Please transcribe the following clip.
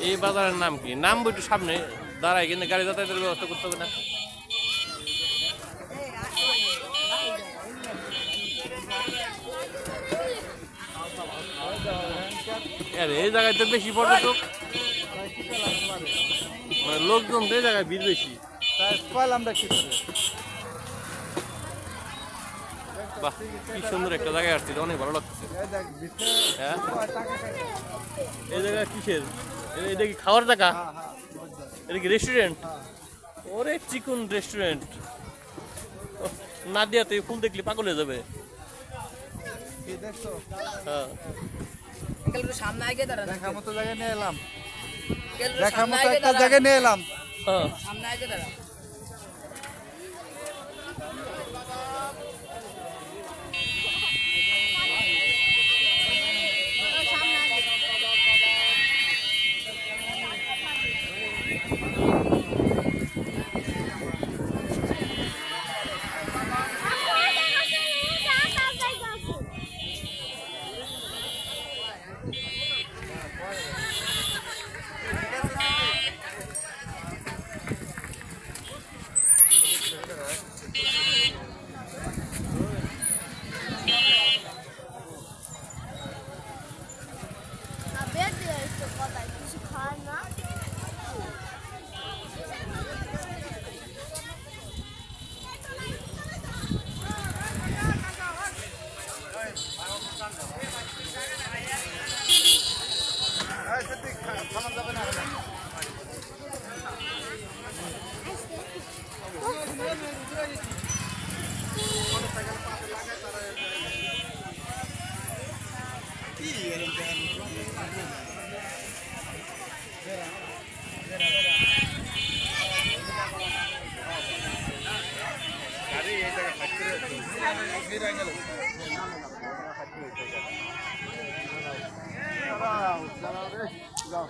এই বাজারের নাম কি? নাম একটু সামনে দাঁড়ায়, কিন্তু গাড়ি যাতায়াতের ব্যবস্থা করতে হবে না? এই জায়গায় তো বেশি পর্যটক, মানে লোকজন তো এই জায়গায় ভিড় বেশি। বাহ, কি সুন্দর একটা জায়গায় আসছি, অনেক ভালো লাগছে। হ্যাঁ, এই জায়গা কিসের? এটা কি খাওয়ার জায়গা? এটা কি রেস্টুরেন্ট? ওরে চিকন রেস্টুরেন্ট! নাদিয়া তো এই ফুল দেখলে পাগল হয়ে যাবে। হ্যাঁ, সামনে আগে দাঁড়ান, দেখার মতো জায়গায় নিয়ে এলাম, দেখার সামনে মতো আগে একটা দাঁড়ান, জায়গায় নিয়ে এলাম। হ্যাঁ। সামনে আগে দাঁড়ান। কিছু খায় না। যাও